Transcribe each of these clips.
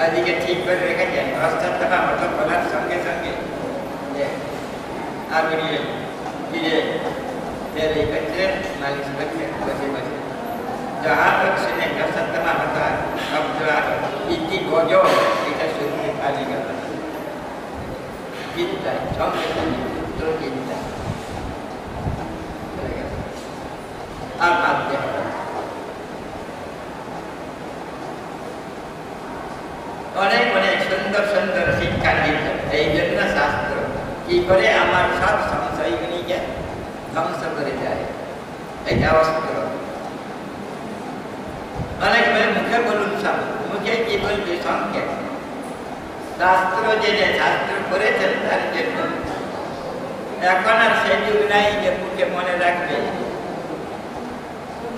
আদিকে ঠিক করে রেখেছেন অষ্টাত্তমা মতলব বলার সঙ্গে সঙ্গে আপনি ফিরে तेरे कचरे मालिश करके बचे बचे जहाँ तक सुने जब सत्तमा होता है अब जो इतनी बोझो इधर शुरू में खाली करता है कितना है चौंक के तो कितना अब आते हैं অনেক অনেক সুন্দর সুন্দর শিক্ষা দিতেন এই জন্য শাস্ত্র কি করে আমার সব সংশয়গুলিকে ধ্বংস করে যায় এটা অস্ত্র অনেক মুখে বলুন সব মুখে কি বলবে সংক্ষেপ শাস্ত্র জেনে শাস্ত্র করেছেন তার জন্য এখন আর সেই যুগ নাই যে মুখে মনে রাখবে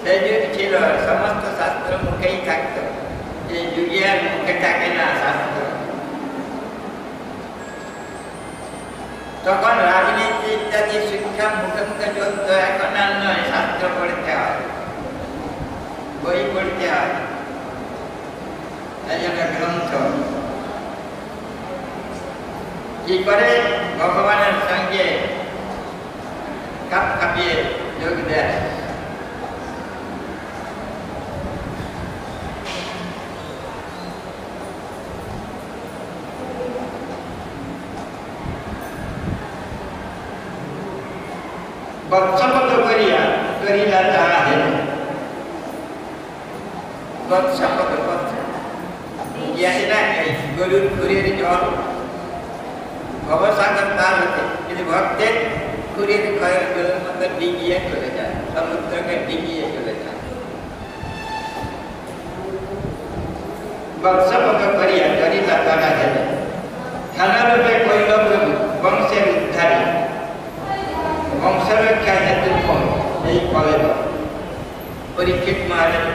সেই যুগ ছিল সমস্ত শাস্ত্র মুখেই থাকতো এই যুগে আর মুখে থাকে না শাস্ত্র তখন রাজনীতি ইত্যাদি শিক্ষা মুখে মুখে চলত এখন আর নয় শাস্ত্র পড়তে হয় বই পড়তে হয় এই জন্য গ্রন্থ কি করে ভগবানের সঙ্গে কাপ কাপিয়ে যোগ দেয় বৎসপদ করিয়া তাহা হেন বৎসপদ জ্ঞানীরা এই গরুর খুরের জল ভবসাগর পার হতে কিন্তু ভক্তের খুরের খয়ের জলের মধ্যে ডিঙিয়ে চলে যায় সমুদ্রকে ডিঙিয়ে চলে যায় বৎসপদ করিয়া করিলা তাহা হেন খানারূপে কইল প্রভু বংশের উদ্ধারী বংশরক্ষা হেতু এই কলে পরীক্ষিত মহারাজ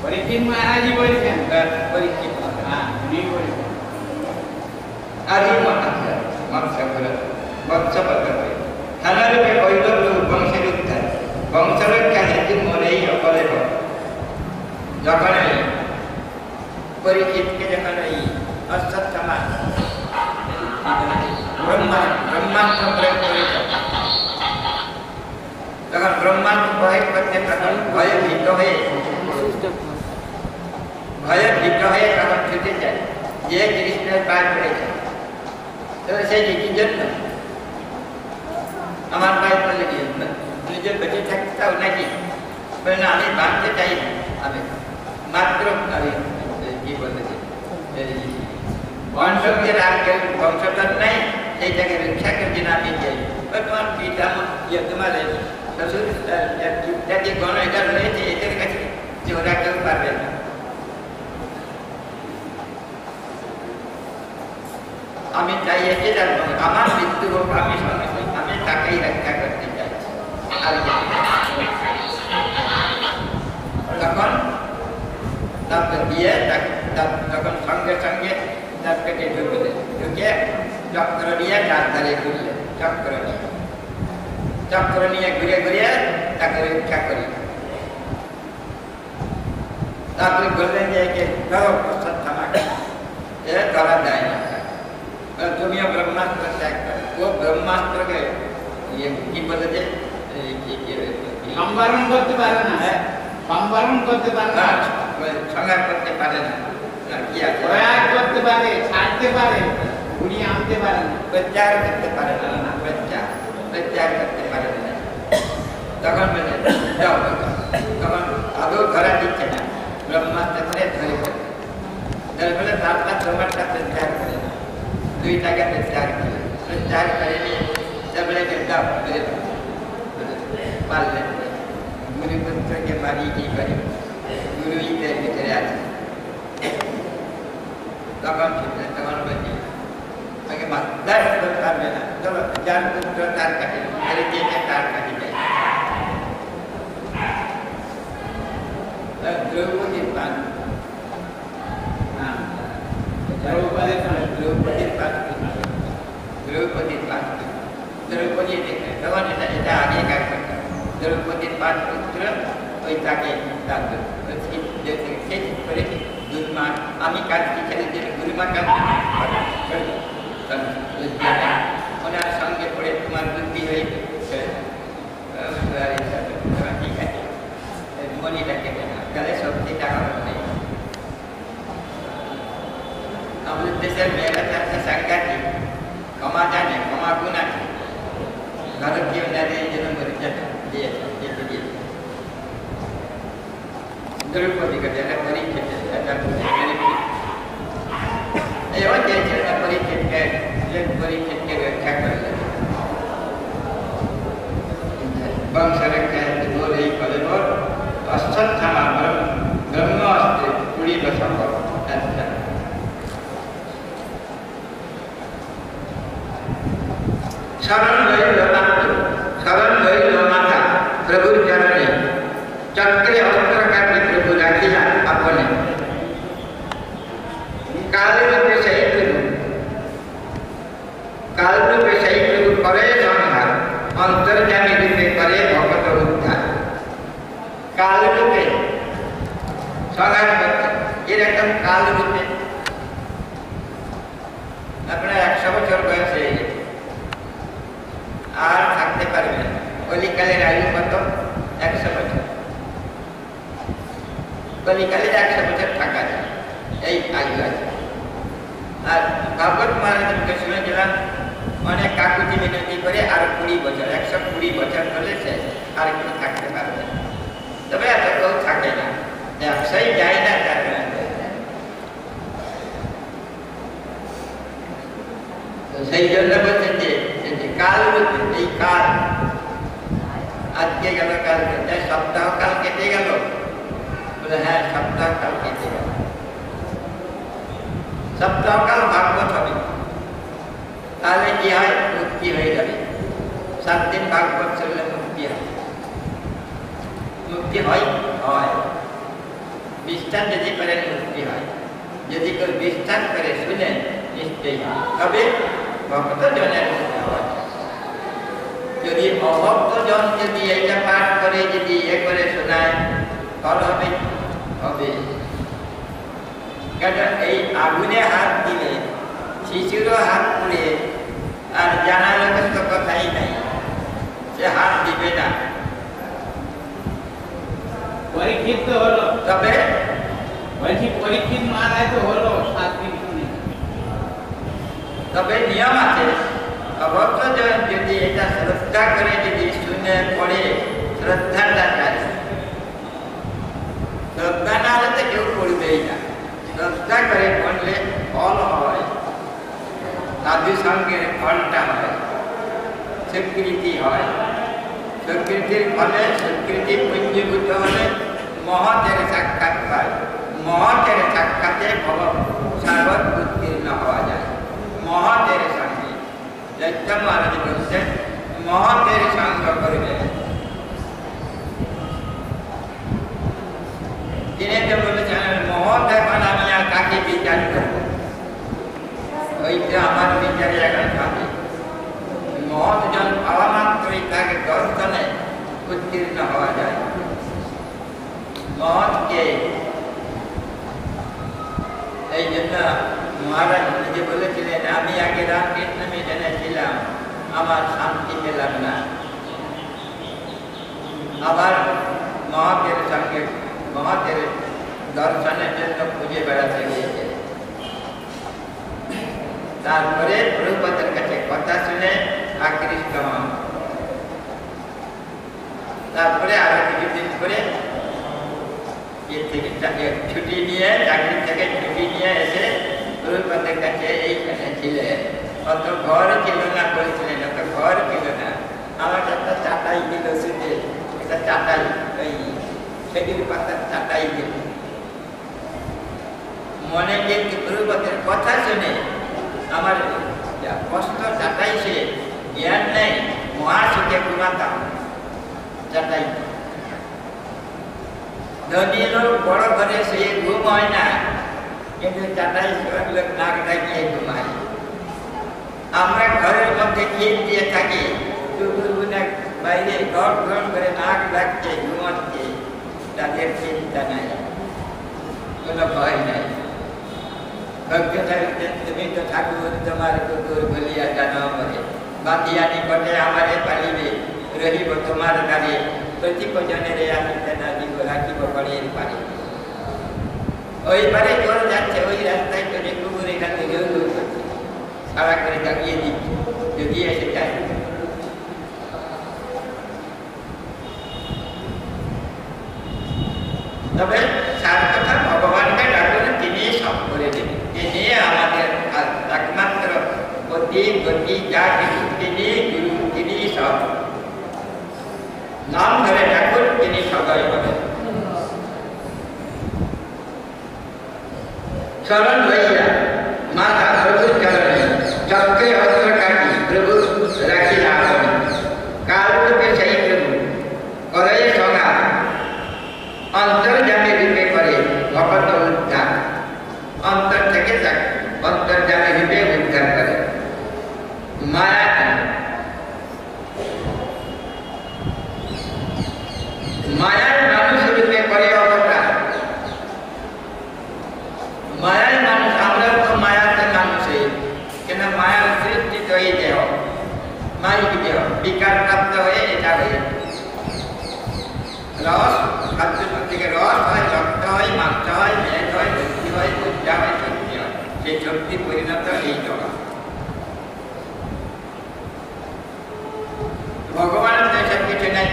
পরীক্ষিত মহারাজই বলেছেন পরীক্ষিত আদি বৎসপদ খানারূপে কইল প্রভু বংশের উদ্ধার বংশরক্ষা হেতু মনেই অকলে যখন পরীক্ষিতকে যখন এই অশ্বত্থামা ব্রহ্মাস্ত্র প্রয়োগ করেছে তখন ব্রহ্মাস্ত্র প্রয়োগ করতে তখন ভয়ভীত হয়ে তখন ছুটে যায় যে কৃষ্ণের পায়ে পড়েছে তো সে কি জন্য আমার পায়ে পড়লে কি নিজে বেঁচে থাকতে চাও নাকি না আমি বাঁচতে চাই না আমি মাত্র আমি কি বলেছে বংশের আর কেউ বংশধর নাই সেইটাকে রক্ষা করছে না আমি যাই তোমার পিতা তোমার শ্বশুর ইত্যাদি গণ এটা রয়েছে এদের কাছে যে ওরা কেউ পারবে না আমি চাই একে যাবো আমার মৃত্যু হোক আমি আমি তাকেই রক্ষা করতে চাই আর তখন তারপর দিয়ে তখন সঙ্গে সঙ্গে তার পেটে ঢুকলে ঢুকে চক্র নিয়ে যার ধারে ঘুরলে চক্র নিয়ে ঘুরে ঘুরে তাকে রক্ষা করি তারপরে বললেন যে একে ধরো থামাকে এ ধরা দেয় না তুমিও ব্রহ্মাস্ত্র ত্যাগ করো ও ব্রহ্মাস্ত্রকে কি বলে যে সম্বরণ করতে পারে না সম্বরণ করতে পারে না সংহার করতে পারে না কি আছে প্রয়াগ করতে পারে ছাড়তে পারে ঘুরিয়ে আনতে পারে না প্রচার করতে পারে না প্রচার করতে পারে না তখন বলে যাও তখন আদৌ ধরা দিচ্ছে না ব্রহ্মাস্ত্র করে ধরে বলে তারপর তোমারটা প্রচার করে না দুইটাকে প্রচার করে নিয়ে তারপরে যাও পারলেন গুরুপুত্রকে মারি কি করি গুরু ঈদের ভিতরে আছে তখন বলছি তাকে মাত্রার করতে পারবে না চলো যার পুত্র তার কাছে তার কাছে যাই দ্রৌপদীর পান দ্রৌপদী দেখে তখন এটা আগেকার কথা দ্রৌপদীর 5 পুত্র ওই তাকে করে গুরুমা আমি কাঁদছি ছেলেদের গুরুমা কাঁদছে ওনার সঙ্গে পড়ে তোমার বুদ্ধি হয়ে ঠিক আছে মনিটাকে তাহলে সত্যিটা হবে নেই আমাদের দেশের মেয়েরা চাচ্ছে সাংঘাতিক ক্ষমা জানে ক্ষমা গুণ আছে ভারতীয় নারী জন্য মর্যাদা দিয়েছে যেতে দিয়েছে দ্রৌপদীকে যারা পরীক্ষিত এবার চেয়েছিল না পরীক্ষিতকে রক্ষা করলে বংশ রক্ষা बोल এই করে বল অশ্বত্থামা ব্রহ্মাস্ত্রে 20 বছর शरण लइल माथा प्रभु चरणे चक्रे अस्त्र काटी प्रभु राखिला अपने काल रूपे सही प्रभु करे संहार अंतर्जामी रूपे करे भगत उद्धार काल रूपे संहार करते ये एकदम काल रूपे अपना 100 বছর বয়সে আর থাকতে পারবে না কলিকালের আয়ু কত 100 বছর কলিকালের 100 বছর থাকা যায় এই আয়ু আছে আর ভাগবত মহারাজকে শুনেছিলাম অনেক কাকুতি মিনতি করে আর 20 বছর 120 বছর হলে শেষ আর কেউ থাকতে পারবে না তবে এত কেউ থাকে না ব্যবসায়ী যায় না তার সেই জন্য বলছেন যে কাল এই কাল আজকে গেল কালকে সপ্তাহ কাল কেটে গেল বলে হ্যাঁ সপ্তাহ কাল কেটে গেল সপ্তাহ কাল ভাগবত হবে তাহলে কি হয় মুক্তি হয়ে যাবে 7 দিন ভাগবত চললে মুক্তি হয় মুক্তি হয় বিশ্বাস যদি করেন মুক্তি হয় যদি কেউ বিশ্বাস করে শুনে নিশ্চয়ই তবে ভক্ত জনের যদি অভক্ত জন যদি এটা পাঠ করে যদি করে শোনায় ফল হবে হবে কারণ এই আগুনে হাত দিলে শিশুরও হাত পুড়ে আর জানা লোকের তো কথাই নাই সে হাত দিবে না পরীক্ষিত তো হলো তবে বলছি পরীক্ষিত মারায় তো হলো 7 দিন শুনে তবে নিয়ম আছে অভক্ত জন যদি এটা শ্রদ্ধা করে যদি শুনে পড়ে শ্রদ্ধাটা কাজ শ্রদ্ধা না হলে তো কেউ পড়বেই না শ্রদ্ধা করে পড়লে ফল হয় সাধু সঙ্গে ফলটা হয় স্বীকৃতি হয় স্বীকৃতির ফলে স্বীকৃতি পুঞ্জীভূত হলে মহতের সাক্ষাৎ পায় মহতের সাক্ষাতে সার্বত উত্তীর্ণ হওয়া যায় মহতের সঙ্গে চৈত্য মহারাজ বলছেন মহতের সঙ্গ করবে তিনি তো বলেছেন মহৎ এখন আমি আর কাকে বিচার করবো ওইটা আমার বিচারে এখন পাবে মহৎ জন পাওয়া মাত্রই তাকে দর্শনে উত্তীর্ণ হওয়া যায় মহৎকে এই জন্য মহারাজ নিজে বলেছিলেন আমি আগে রামকৃষ্ণ মিশনে ছিলাম আমার শান্তি পেলাম না আবার মহতের সঙ্গে মহতের দর্শনের জন্য খুঁজে বেড়াতে গিয়েছে তারপরে প্রভুপাদের কাছে কথা শুনে আকৃষ্ট হন তারপরে আরো কিছুদিন করে ছুটি নিয়ে চাকরি থেকে ছুটি নিয়ে এসে প্রভুপাদের কাছে এইখানে ছিলেন অত ঘর ছিল না বলছিলেন অত ঘর ছিল না আমার একটা চাটাই দিল শুধু একটা চাটাই ওই খেজুর পাতার চাটাই দিল মনে কিন্তু প্রভুপাদের কথা শুনে আমার কষ্ট চাটাই সে জ্ঞান নেই মহাসুখে ঘুমাতাম চাটাই ধনী লোক বড় ঘরে শুয়ে ঘুম হয় না কিন্তু চাটাই শোয়ার লোক নাক ডাকিয়ে ঘুমায় আমরা ঘরের মধ্যে খেয়ে দিয়ে থাকি বাইরে ঘর ঘর করে নাক ডাকছে ঘুমাচ্ছে, তাদের চিন্তা নাই, কোনো ভয় নাই। ভক্ত থাকতেন তুমি তো ঠাকুর তোমার কুকুর বলিয়া জানো বলে, বাঁধিয়া নিকটে আমারে পালিবে, রহিব তোমার দ্বারে, প্রতিপজনের আসিতে না দিব, রাখিব ঘরের পারে। ওই পারে জল যাচ্ছে, ওই রাস্তায় চলে কুকুর এখান থেকে সারা করে জাগিয়ে দিচ্ছে, যদি এসে যায়। তবে সার কথা ভগবানকে ডাকুন, তিনি সব করে দেবেন, তিনি আমাদের একমাত্র গতি গতি যা কিছু তিনি গুরু, তিনি সব। নাম ধরে ডাকুন, তিনি সবাই বলেন। শরণ লইয়া মাতা প্রভুর চরণে, চক্রে অস্ত্র কাটি প্রভু রাখিলা আপনি, কালরূপে সেই প্রভু করে সংহার, অন্তর্যামী রূপে করে ভগত উদ্ধার। অন্তর থেকে অন্তর্যামী রূপে উদ্ধার করে। মায়া মায়ার মানুষ রূপে করে অবতার। মায়ার মানুষ, আমরা তো মায়াতে মানুষে, কেন মায়ার সৃষ্টি তো এই দেহ, মাইক দেহ বিকার প্রাপ্ত হয়ে এটা হয়ে রস, খাদ্য থেকে রস হয়, রক্ত হয়, মাংস হয়, মেঘ হয়, শক্তি হয়, পূজা হয়, শক্তি হয়। সেই শক্তির পরিণত এই জগৎ। ভগবানের তো এসব কিছু নেই।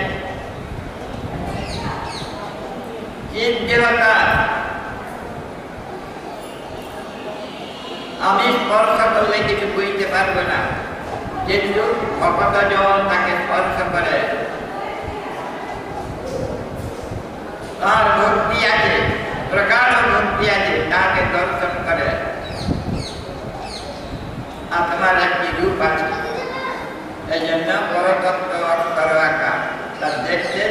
জীব দেবতা আমি স্পর্শ করলে কিছু বুঝতে পারবো না, কিন্তু ভগত জন তাকে স্পর্শ করে, তার ভক্তি আছে, প্রকার ভক্তি আছে, তাকে দর্শন করে। আত্মার একটি রূপ আছে, এই জন্য পরতত্ত্ব অক্ষর আকার, তার দেখতে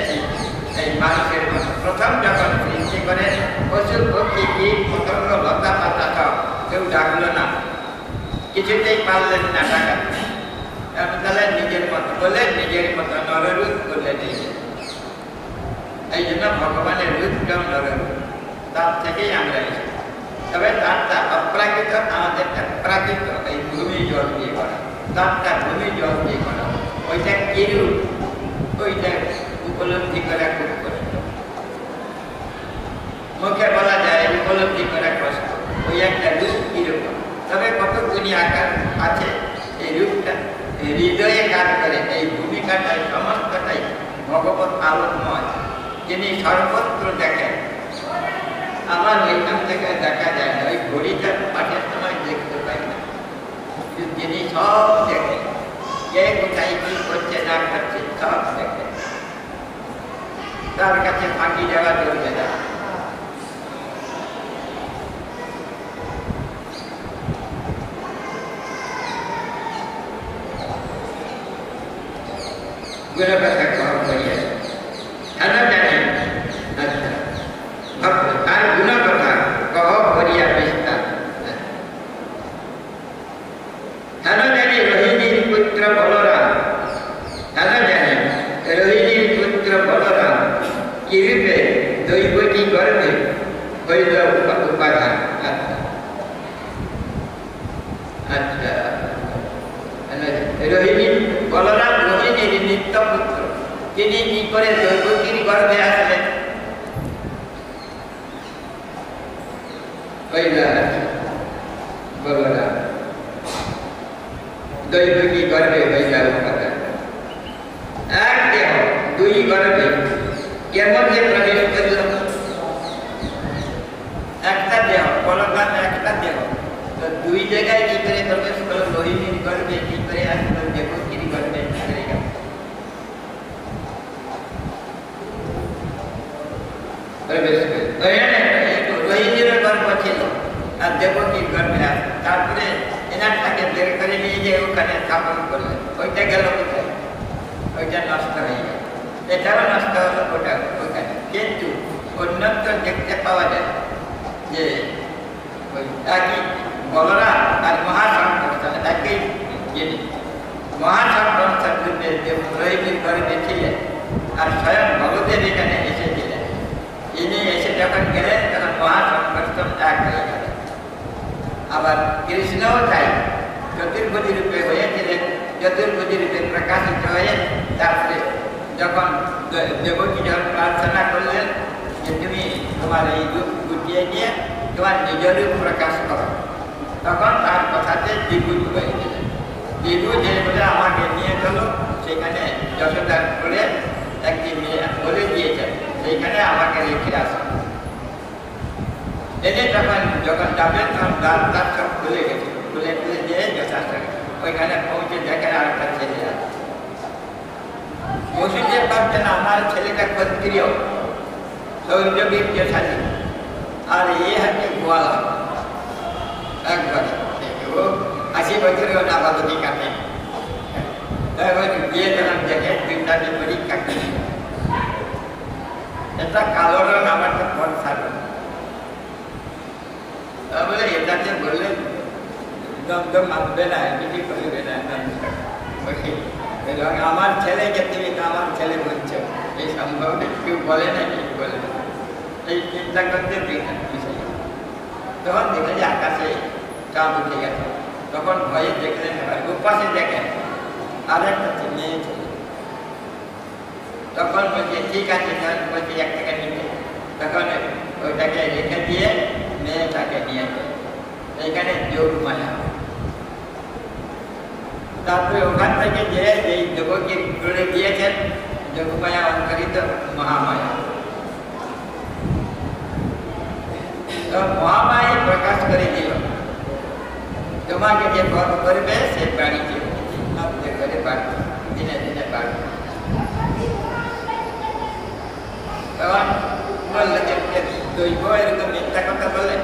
এই মানুষের মতো। প্রথম যখন সৃষ্টি করে পশু পক্ষী কীট পতঙ্গ লতা পাতা সব কেউ ডাকলো না, কিছুতেই পারলেন না ডাকাতে। তাহলে নিজের মতো বলে, নিজের মতো নররূপ বলে নিজে। এই জন্য ভগবানের রূপটাও নররূপ, তার থেকেই আমরা এসেছি। তবে তারটা অপ্রাকৃত, আমাদেরটা প্রাকৃত, এই ভূমি জল দিয়ে করা, তারটা ভূমি জল দিয়ে করা। ওইটা কিরূপ, ওইটা উপলব্ধি করা খুব কষ্ট। মুখে বলা যায়, উপলব্ধি করা কষ্ট। ওই একটা রূপ কিরকম, তবে কতগুলি আকার আছে। এই রূপটা হৃদয়ে কাজ করে, এই ভূমিকাটাই সমস্তটাই ভগবত আলোকময়, যিনি সর্বত্র দেখেন। আমার ওইখান থেকে দেখা যায় না, ওই ঘড়িটার পাঠের সময় দেখতে পাই না, যিনি সব দেখেন, কে কোথায় কি করছে না করছে সব দেখেন। তার কাছে ফাঁকি দেওয়া চলবে না। গুণ কথা কহ করিয়া হেন জানি, তার গুণ কথা কহ করিয়া বিস্তার। হেন জানি রোহিণীর পুত্র বলরাম, হেন জানি রোহিণীর পুত্র বলরাম কিরূপে দৈবকী গর্ভে হইল উপাদান। আচ্ছা, রোহিণী বলরাম রোহিণীর নিত্য পুত্র, তিনি কি করে দৈবকীর গর্ভে আসলেন? বলরাম দৈবকী গর্ভে হইল উপাদান। এক দেহ দুই গর্ভে কেমন যে প্রবেশ করল? একটা দেহ, বলরাম একটা দেহ, তো দুই জায়গায় কি করে প্রবেশ করল? রোহিণীর গর্ভে কি করে আসলো? দেবকীর গর্ভে কি করে গেল? প্রবেশ করল, রোহিণীর গর্ভ ছিল আর দেবকীর গর্ভে আসলো। তারপরে এনারটাকে বের করে নিয়ে যে ওখানে স্থাপন করলেন, ওইটা গেল কোথায়? ওইটা নষ্ট হয়ে গেল। এটাও নষ্ট হলো, ওটা ওখানে। কিন্তু অন্যত্র দেখতে পাওয়া যায় যে ওই একই বলরাম আর মহাসংকর্ষণ একই জিনিস। মহাসংগ্রামে দেবদ্রোহীর ঘরে দেখিলেন আর স্বয়ং ভগদেব এখানে এসেছিলেন। ইনি এসে যখন গেলেন তখন মহাসংগ্রাম এক হয়ে গেল। আবার কৃষ্ণও তাই চতুর্ভুজি রূপে হয়েছিলেন, চতুর্ভুজি রূপে প্রকাশিত হয়ে তারপরে যখন দেবকী যখন প্রার্থনা করলেন যে তুমি তোমার এই রূপ গুটিয়ে দিয়ে তোমার নিজ রূপ প্রকাশ করো, তখন তার কথাতে দ্বিগু হয়ে গেলেন। দ্বিগু যে বলে আমাকে নিয়ে চলো সেখানে যশোদার করে একটি মেয়ে বলে দিয়েছেন সেইখানে আমাকে রেখে আসো। এনে যখন যাবেন তখন দাঁত দাঁত সব খুলে গেছে, খুলে দিয়ে যথাস্থানে ওইখানে পৌঁছে দেখেন আর একটা ছেলে আছে। বসুদেব ভাবছেন আমার ছেলেটা ক্ষত্রিয় সৌর্যবীর্যশালী আর এ হাতে গোয়ালা একবারে 80 বছরেও না বাদী কাটে। গিয়ে যখন দেখে দুইটাকে পরীক্ষা করে এটা কালো রং আমারটা ফর্সা রং, বলে এটাকে বললেন দম মানবে না, কিছু করবে না। আমার ছেলেকে তুমি আমার ছেলে বলছো, এই সম্ভব কেউ বলে না, কেউ বলে না। এই চিন্তা করতে বিষয় তখন দেখলেন যে আকাশে চাঁদ উঠে গেছে। তখন ভয়ে দেখলেন এবার উপাসে দেখেন আর একটা মেয়ে ছিল। তখন বলছে ঠিক আছে, বলছি এক টাকা নিতে। তখন ওইটাকে রেখে দিয়ে মেয়েটাকে নিয়ে যায় এইখানে যোগমায়া। তারপরে ওখান থেকে যে এই দেবকী করে দিয়েছেন যোগমায়া অন্তরিত মহামায়া। তো মহামায়া প্রকাশ করে দিল তোমাকে যে বধ করবে সে বাড়িতে করে বাড়বে, দিনে দিনে বাড়বে। তখন বললো যে দৈব এরকম মিথ্যা কথা বলে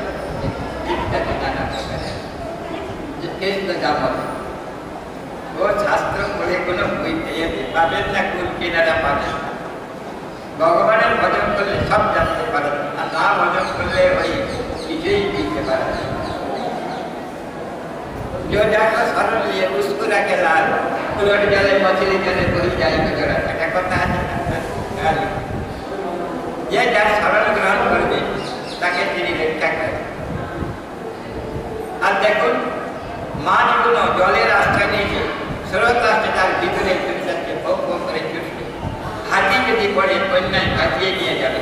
কৃষ্ণ যা বলে ও শাস্ত্র পড়ে কোনো বই পাবেন না, কোন কিনারা পাবেন। ভগবানের ভজন করলে সব জানতে পারেন, আর না ভজন করলে ওই কিছুই দিতে পারেন। जो जाकर सरल लिए उसको रखे लाल उलट जाले मछली जाले कोई जाए गुजरा একটা কথা আছে। যে যার সরল গ্রহণ করবে তাকে তিনি রক্ষা করেন। আর দেখুন মাছগুলো জলের আশ্রয় নিয়েছে, স্রোত আসছে তার ভিতরে চলে যাচ্ছে, ভোগ ভোগ করে চুষবে। হাতি যদি পড়ে বন্যায় ভাসিয়ে নিয়ে যাবে।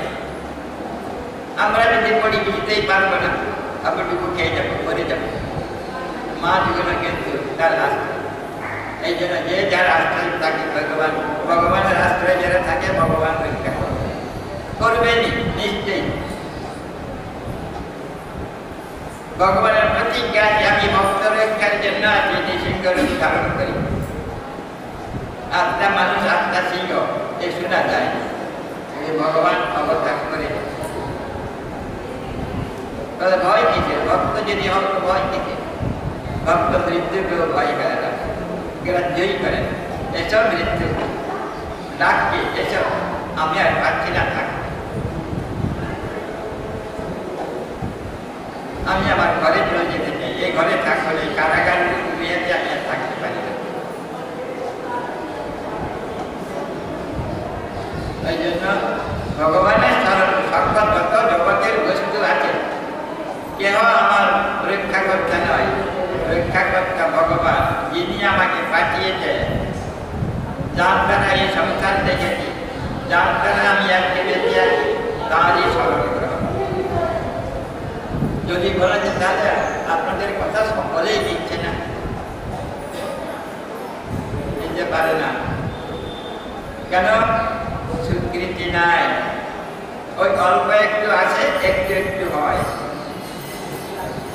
আমরা যদি পড়ি বুঝতেই পারবো না, আপনাটুকু খেয়ে যাবো, মরে যাবো। মাছগুলো কিন্তু তার আশ্রয়। এই জন্য যে যার আশ্রয় থাকে ভগবানের আশ্রয় যারা থাকে ভগবান রক্ষা করবেনি নিশ্চয়ই। ভগবানের প্রতিজ্ঞা যে আমি ভক্ত রক্ষার জন্য আছি, সিংহ রূপ ধারণ করি। আত্মা মানুষ আত্মা সিংহ এ শোনা যায়, ভগবান অবতার করে। তাহলে ভয় কিসের? ভক্ত যদি হোক ভয় কিসের? ভক্ত মৃত্যুকেও ভয় করে না, গ্রাহ্যই করে না। এসব মৃত্যু ডাককে, এসব আমি আর পাচ্ছি না থাকতে, আমি আমার ঘরে চলে যেতে চাই। এই ঘরে থাকলে এই কারাগার মেয়েতে আমি আর থাকতে পারি না। এই জন্য ভগবানের স্মরণ সকল যত জগতের বস্তু আছে কেহ আমার রক্ষাকর্তা নয়, রক্ষাকর্তা ভগবান, যিনি আমাকে পাঠিয়েছে, যার দ্বারা এই সংসার দেখেছি, যার দ্বারা আমি আজকে বেঁচে আছি, তারই স্মরণ গ্রহণ। যদি বলা যে দাদা আপনাদের কথা সকলেই দিচ্ছে না, দিতে পারে না কেন? স্বীকৃতি নাই। ওই অল্প একটু আছে, একটু একটু হয়।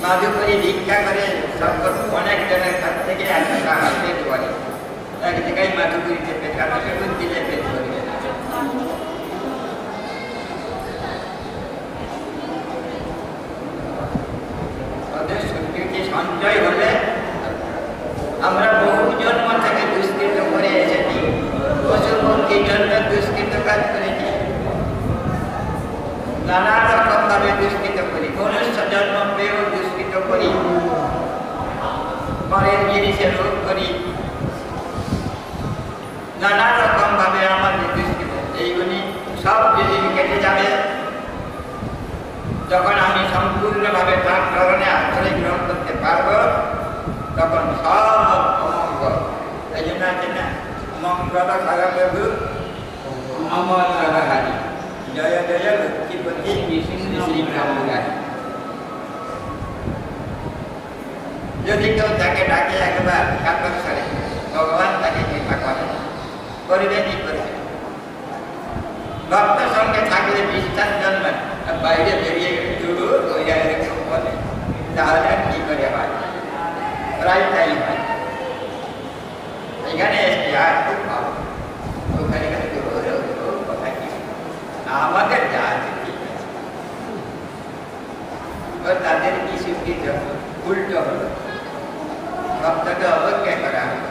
মাধুকরী ভিক্ষা করে অনেক জনের কাছ থেকে একটা পেট করে, এক জায়গায় মাধুকরীতে পেট কাটে দিলে পেট করবে না। ওদের স্বীকৃতি সঞ্চয় হলে আমরা বহু জন্ম থেকে দুষ্কৃত করে এসেছি, পশুপক্ষীর জন্য দুষ্কৃত কাজ করেছি, নানা রকম ভাবে দুষ্কৃত করি, মনুষ্য জন্ম পেয়েও দুষ্কৃত করি, পরের জিনিসে রোগ করি, নানা রকম ভাবে আমার নির্দিষ্ট এইগুলি সব যেদিন কেটে যাবে যখন আমি সম্পূর্ণভাবে তার চরণে আশ্রয় গ্রহণ করতে পারবো তখন সব অমঙ্গল এই জন্য আছে না মঙ্গল প্রভু অমঙ্গলহারি জয় জয় লক্ষ্মীপতি শ্রী ব্রহ্মগারী। যদি কেউ তাকে ডাকে একবার কাকস্বরে ভগবান তাকে কৃপা করবে কি করবে। ভক্ত সঙ্গে থাকলে বিশ্বাস জন্মে বাইরে বেরিয়ে চুরু এরকম বলে তাহলে আর কি করে হয়, প্রায় তাই হয়। এখানে এসে আর খুব ভালো ওখানে কথা কি আমাদের যা আছে ঠিক আছে তাদের কি স্বীকৃতি উল্টো হলো ভক্তকে অবজ্ঞা করা হলো।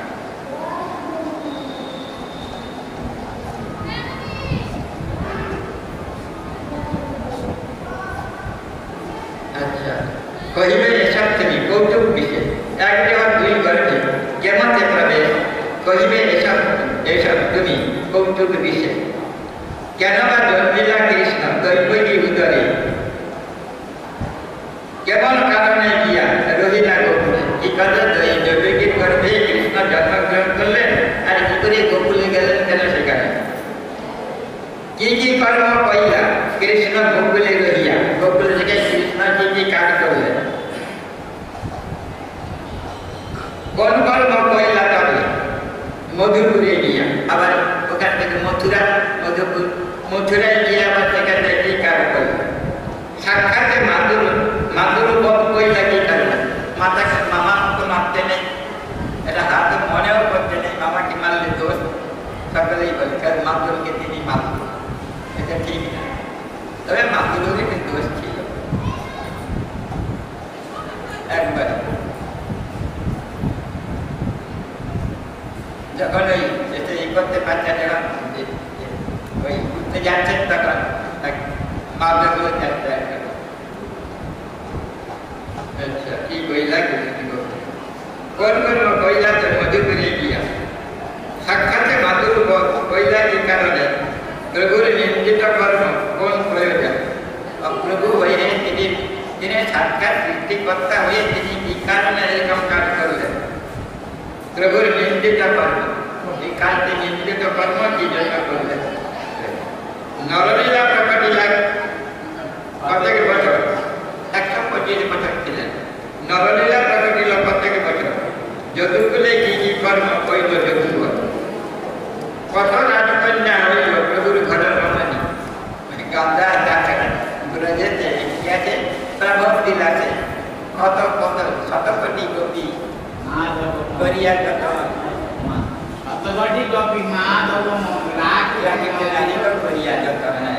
कहिबे एसब तुम्हें कौतुक विषय एक और दुई गर्भे केमते प्रवेश कहिबे एसब तुम्हें कौतुक विषय केनबा जन्मिला कृष्ण दैवकी उदरे केवल कारणे किया रोहिला गोकुले कि कदे दैवकी गर्भे कृष्ण जन्म ग्रहण करलेन और कि करे गोकुले गेलेन केन सेखाने की कर्म कइला कृष्ण गोकुले रहिया गोकुल থেকে कृष्ण की কাজ করলেন কোন কর্ম কইলা তবে মধুপুরে গিয়া আবার ওখান থেকে মথুরায় গিয়ে আবার সেখান থেকে কি কাজ করলেন সাক্ষাতে মাদুর বধ কইলা কি করলেন মাতাকে মামা তো মারতে নেই এটা হাত মনেও করতে নেই মামাকে মারলে দোষ সকলেই বলে কারণ মাদুরকে তিনি মারলেন এটা ঠিক না তবে মাদুরের একটি দোষ ছিল একবার যখন ওই যেটা ই করতে পারছে যখন ওই ঘুরতে যাচ্ছেন তখন মাদুরগুলো যাচ্ছে আচ্ছা কি কইলা কোন কোন কইলা তো মধুপুরে গিয়া সাক্ষাতে মাদুর কইলা কি কারণে प्रभु निंदित कर्म कौन प्रयोजन अब प्रभु वही जिन्हें साक्षात सृष्टिकर्ता हुए जिन्हें कारण एरकम कार्य कर ले प्रभु निंदित कर्म निकालते निंदित कर्म की जगह कर ले नरलीला प्रकटिला प्रत्येक बचर 125 बचर थे नरलीला प्रकटिला प्रत्येक बचर जदुकुले की कर्म कोई जदुकुल कत राजकन्या हईल प्रभुर घर रमणी गंगा जाते ब्रजेते क्या प्रभाव दिला कत कत शतकोटी गोपी गरिया कत शतकोटी गोपी माधव लाख गरिया जत है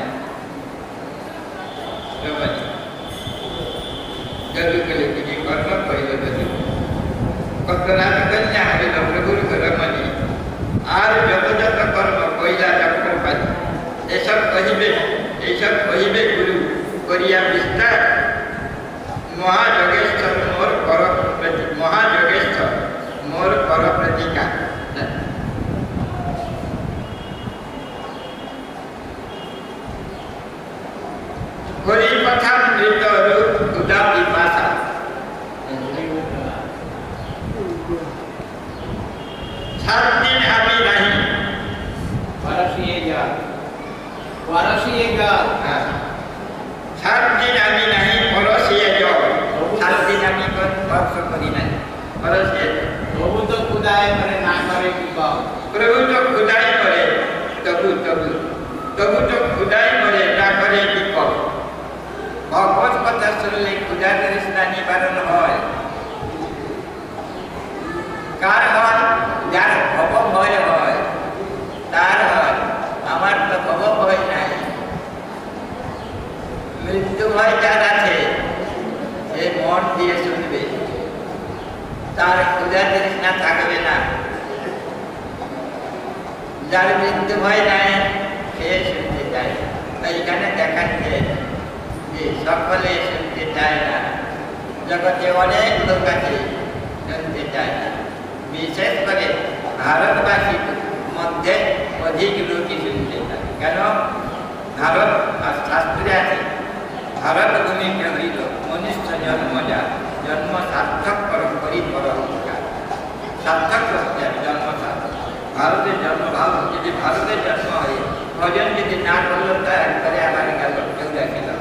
जदुकुले की कर्म पहले जदु कत राजकन्या हईल प्रभुर घर रमणी আর যত যত কর্ম কইলা চক্র পাই এসব কহিবে গুরু করিয়া বিস্তার মহাযোগেশ্বর মোর পর প্রতিকা হরি কথা মৃত রূপ উদা পিপাসা सात दिन अभी नहीं परसिएगा 7 दिन अभी नहीं परसिएगा 7 दिन अभी कौन वर्ष करी नहीं परसिएगा प्रभु तो खुदाए मरे ना करे की बात प्रभु तो खुदाई करे तबु तो खुदाई मरे ना करे की बात भगवत कथा सुनले खुदा कृष्ण निवारण হয় কার হয় যার ভব ভয় হয় তার হয় আমার তো ভব ভয় নাই মৃত্যু ভয় যার আছে সে মন দিয়ে শুনবে তার ক্ষুধা তৃষ্ণা থাকবে না যার মৃত্যু ভয় নাই সে শুনতে চায় এইখানে দেখাচ্ছে যে সকলে শুনতে চায় না জগতে অনেক লোক আছে শুনতে চায় না विशेष करे भारतवासी মধ্যে অধিক লোকই শুনতে পারে। কেন? ভারত শাস্ত্রে আছে ভারত ভূমিকে হইল মনুষ্য জন্মজা জন্ম সার্থক করি পরোপকার। সার্থক করতে হবে জন্ম সার্থক। ভারতের জন্ম যদি ভারতের জন্ম হয় ভজন যদি না করলো তা একবারে আবার গেল কেউ দেখে না,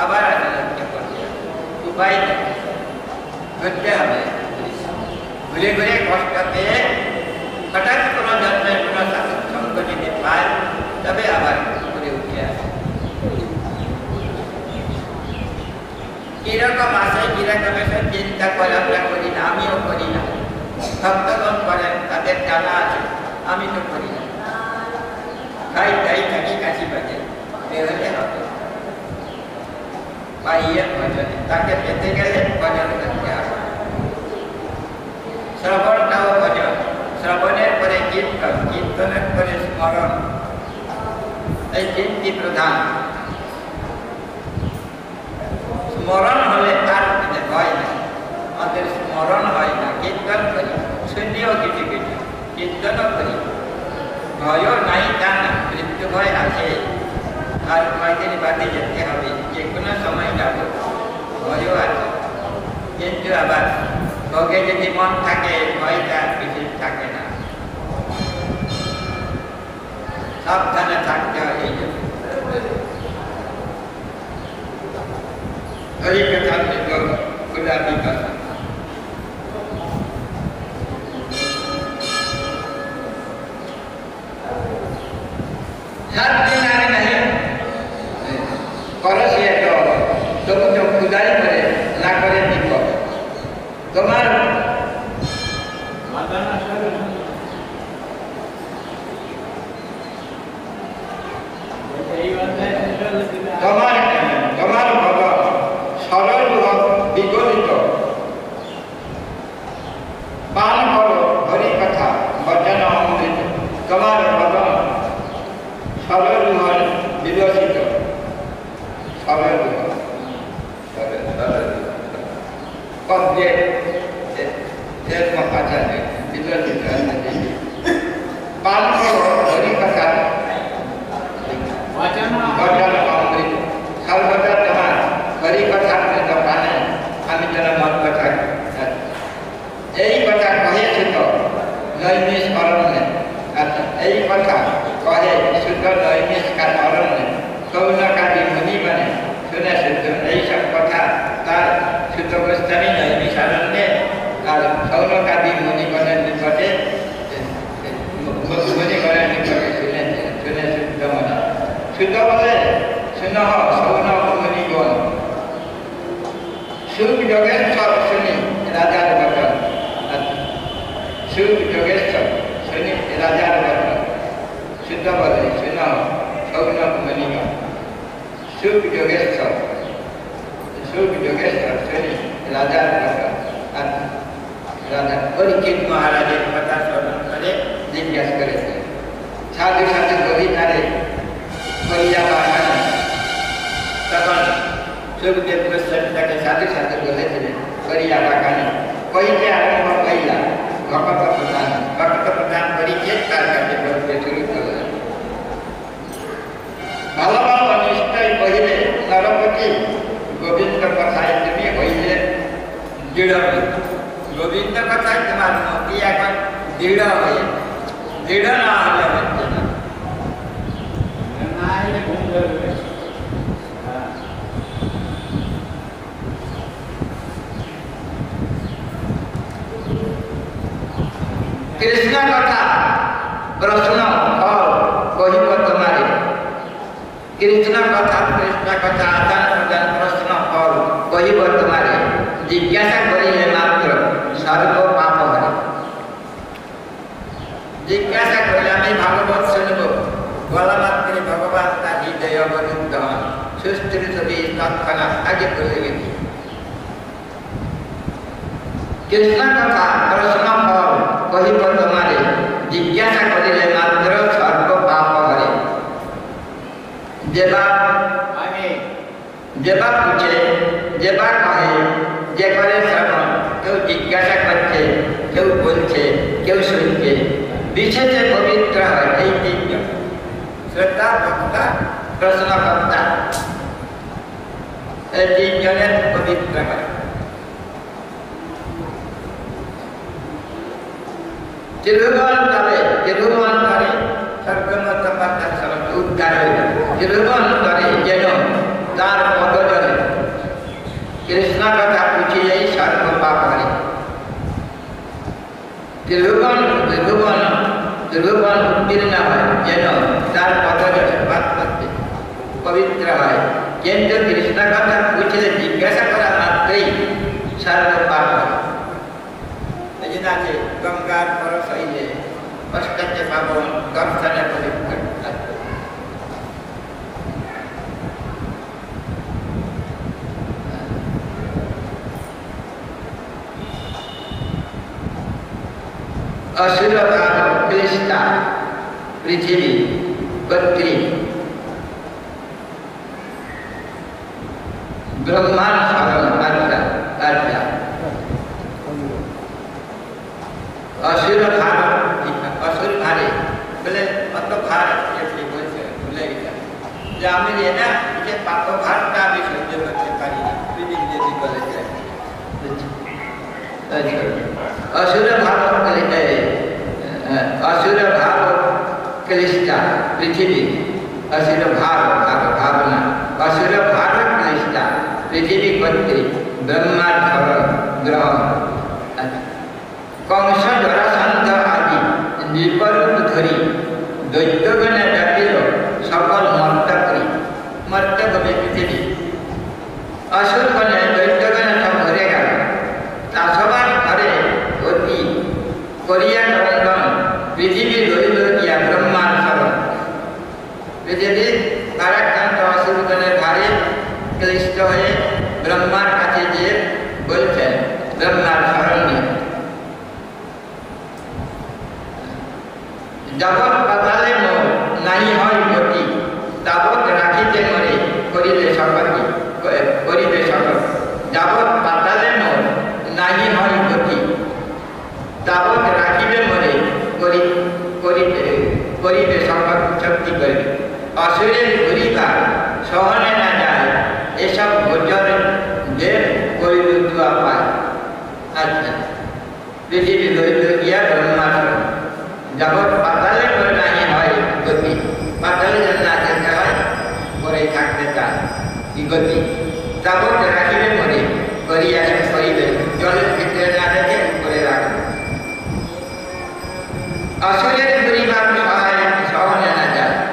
আবার আচার্য করতে হবে। উপায় নেই, করতে হবে। ঘুরে ঘুরে কষ্ট পেয়ে হঠাৎ কোনো জন্মের কোনো সাধক সঙ্গ যদি পায় তবে আবার ঘুরে উঠে আসে। কিরকম আসে কিরকম এসে চিন্তা করে আমরা করি না, আমিও করি না। ভক্তগণ করেন, তাদের জানা আছে, আমি তো করি না। খাই তাই থাকি কাশি বাজে, এ হলে হবে। পাইয়ে ভজনে, তাকে পেতে গেলে ভজন করতে হবে। শ্রবণটাও ভজন, শ্রবণের পরে কীর্তন, কীর্তনের পরে স্মরণ, এই তিনটি প্রধান। স্মরণ হলে তার ভয় না, আমাদের স্মরণ হয় না। কীর্তন করি, শুনিও কিছু কিছু, কীর্তনও করি, ভয়ও নাই তা না, মৃত্যু ভয় আছে। আর কয়েকদিন বাদে যেতে হবে, যে কোনো সময় যাবো, ভয়ও আছে। কিন্তু আবার ভোগে যদি মন থাকে ভয়টা কিছু থাকে না। সাবধানে থাকতে হয়। এই জন্য হরি কথা গুলাবি কথা। हाथ दिनाने नहीं परस ये तो जो खुदाई करे ना करे निको तुम्हार माता ना शरण यही बात है। तुम्हार भगवान सरल विगलित पान करो हरि कथा भजन अमृत। तुम्हार भगवान सरल विकसित सरल पद्य आचार्य विकसित पान करो हरि कथा वचन भजन अमृत। सर्वदा तुम्हार हरि कथा पाने आमी जना मन कथा यही कथा कहे तो नैमिष अरण्य। यही कथा कहे शुद्ध नैमिष का अरण्य सौनकादि मुनि बने सुने शुद्ध। यही सब कथा तार शुद्ध गोस्वामी नैमिष अरण्य और सौनकादि मुनि बने निकटे मुनि बने निकटे सुने सुने शुद्ध मन शुद्ध बोले सुन सौनक मुनिगण सुख योगेश्वर सुनी राजार वचन। सुख योगेश्वर सुनी राजार वचन शुद्ध बोले सुन सौनक मुनिगण। सुख योगेश्वर सुनी राजार वचन। राजा परीक्षित महाराज कथा श्रवण करे जिज्ञास करे साधु साधु गरी नारे करिया बागान तখন सुखदेव गोस्वामी ताके साधु साधु बोलेছিলেন करिया बागान কইতে আরম্ভ কইলা ভক্ত প্রধান পরিচ্ছেদ তার কাছে বলতে শুরু করলেন। ভালো ভালো নিশ্চয় কহিলে নরপতি গোবিন্দ কথায় তুমি হইলে দৃঢ়। গোবিন্দ কথায় তোমার মতি এখন দৃঢ় হয়ে দৃঢ় না হলে হচ্ছে না। ना है घूम रहे कृष्ण कथा प्रश्न फल कहिब तुम्हारे। कृष्ण कथा आदान प्रदान प्रश्न फल कहिब तुम्हारे। जिज्ञासा करिले मात्र सर्व पाप हरे। जिज्ञासा करिले आमी भागवत शुनब बला मात्र भगवान ता हृदय बरुद्ध सुस्थिर सभी तत्क्षणात आगे बोले गए। कृष्ण कथा प्रश्न फल कहिब तुम्हारे। जिज्ञासा करिले मात्र सर्व पाप हरे। जेबा आगे जेबा पूछे जेबा कहे जे करे श्रवण केउ जिज्ञासा करছে কেউ বলছে কেউ শুনছে বিশেষে পবিত্র হয় এই তিনজন শ্রদ্ধা ভক্তা প্রশ্নকর্তা এই তিনজনের পবিত্র হয় তিরুবন্তরে স্বর্গমত পাতার সময় উদ্ধার হইল তিরুবন্তরে যেন তার পদজলে কৃষ্ণ কথা পুছিলেই সর্ব পাপ হরে ত্রিভুবন উত্তীর্ণ হয় যেন তার পদজলে পাপ করতে পবিত্র হয় কিন্তু কৃষ্ণ কথা পুছলে জিজ্ঞাসা করা মাত্রই সর্ব পাপ হয় এই জন্য আছে গঙ্গার পরশ হইলে অষ্টাচ্য পাবন দর্শনে পবিত্র असुर भाव क्लिष्टा पृथ्वी बद्री ब्रह्मांड सागर अर्जा असुर भाव असुर भारे बोले अत भार ऐसे बोलते बोले जो हमें ये ना ये पाप भार का भी सह्य करते पारी पृथ्वी यदि बोले जाए असुर भाव क्लिष्टा पृथ्वी असुर भाव भावना असुर भाव क्लिष्टा पृथ्वी पत्री ब्रह्मा ग्रह कंस जरासंध आदि निपरूप धरी दैत्यगण व्यापीर सकल मर्तक पृथ्वी असुर बने दैत्यगण सब घरे गल चाषबास घरे अति करिया नंदन पृथ्वी लइल दिया ब्रह्मांड शरण पृथ्वी काराक्रांत असुरगণের ভারে ক্লিষ্ট হয়ে ব্রহ্মার কাছে গিয়ে বলছেন ব্রহ্মার শরণ নিয়ে যাবৎ পাতালে মোর নাই হয় গতি তাবৎ রাখিতে মরে করিলে সকতি করিবে সকল যাবৎ পাতালে মোর নাই হয় গতি তাবৎ রাখিবে মরে করিবে সকল শক্তি করিবে असुरेर घुरिबा सहने ना जाए एसब गोचर देव करिल जुआ पाए अच्छा पृथ्वी लइल गया ब्रह्मांड जगत पाताले पर नहीं है गति पाताले जब ना जाते है परे थाकते चाय की गति जगत राखिबे मरे करिया से करिबे जलेर भितरे ना जाते ऊपरे राखबे असुरेर घुरिबा सहने ना जाए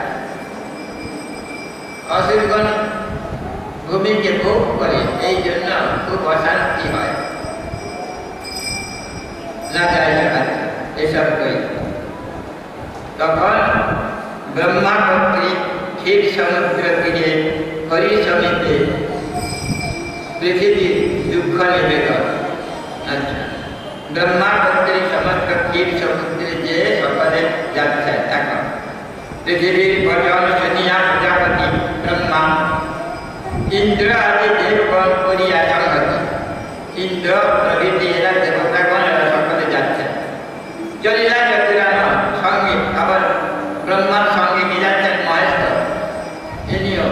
असुरगण भूमि के भोग करे এই জন্য খুব অশান্তি হয় না যায় এসব কই তখন ব্রহ্মা কর্তৃক ক্ষীর সমুদ্র তীরে হরি সমিতে পৃথিবীর দুঃখ নিবেদন আচ্ছা ব্রহ্মা কর্তৃক সমস্ত ক্ষীর সমুদ্রে যে সকলে যাচ্ছে এখন पृथ्वी भजन सुनिया प्रजापति ब्रह्मा इंद्र आदि देवगण करिया संगति इंद्र प्रभृति एरा देवतागण सकले जाच्छे चलिला जतिरान संगे आবার ब्रह्मार संगे की जाच्छे महेश्वर इनियो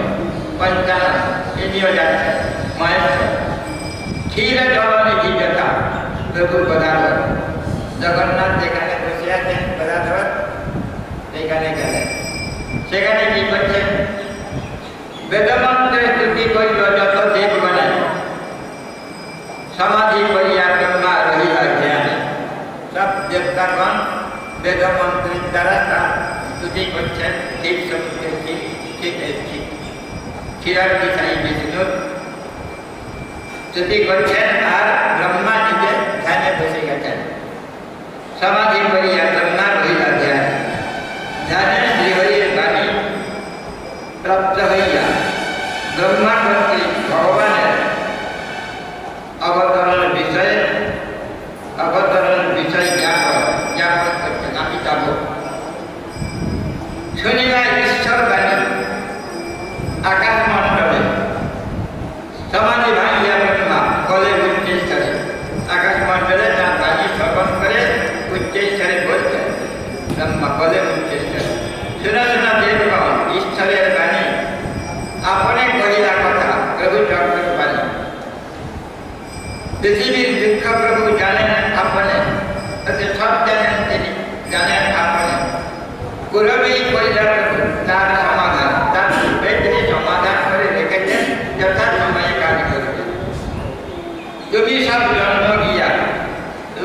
पंचानन इनियो जाच्छे महेश्वर क्षीर जलने जीवता प्रभु पदार्थ जगन्नाथ যেখানে বসে আছেন পদার্থ এখানে গেলেন সেখানে কি করছেন বেদমন্ত্রে স্তুতি করিল যত দেবগণে সমাধি করিয়া ব্রহ্মা রহিলা ধ্যানে সব দেবতাগণ বেদমন্ত্রের দ্বারা তার স্তুতি করছেন ঠিক সমুদ্রে ক্ষীরাব্দি সাই বিষ্ণুর স্তুতি করছেন আর ব্রহ্মা নিজে ধ্যানে বসে গেছেন সমাধি করিয়া ব্রহ্মা রহিলা ধ্যানে ध्यान श्रीहरि बाणी प्राप्त हईया ब्रह्मा कर्तृक भगवान अवतरण विषय ज्ञापन करते नामिताभ शुनिला ईश्वर बाणी आकाश मंडले समाधि भांगिया ब्रह्मा कले उच्चेश्वरे आकाश मंडले तार बाणी श्रवण करे उच्चेश्वरे बोलते পৃথিবীর দুঃখ প্রভু জানেন আপনে, সব জানেন তিনি, জানেন আপনে। কুরবী কইলা প্রভু তার সমাধান, তার পূর্বে তিনি সমাধান করে রেখেছেন, যথা সময়ে কাজ করবে। তুমি সব জন্ম গিয়া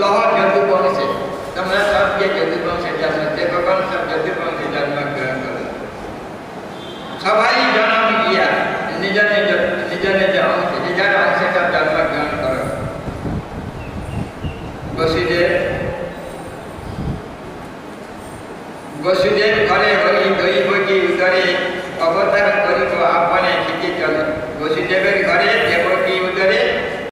লহ যদুবংশে, তোমরা সব যে যদুবংশে জন্ম, দেবগণ সব যদুবংশে জন্মগ্রহণ করো। সবাই জন্ম গিয়া নিজ নিজ অংশে, নিজের অংশে সব জন্মগ্রহণ করো। বসুদেব ঘরে হরি দৈব কি উদরে, অবতার করিব আপনে ঠিকই চলে। বসুদেবের ঘরে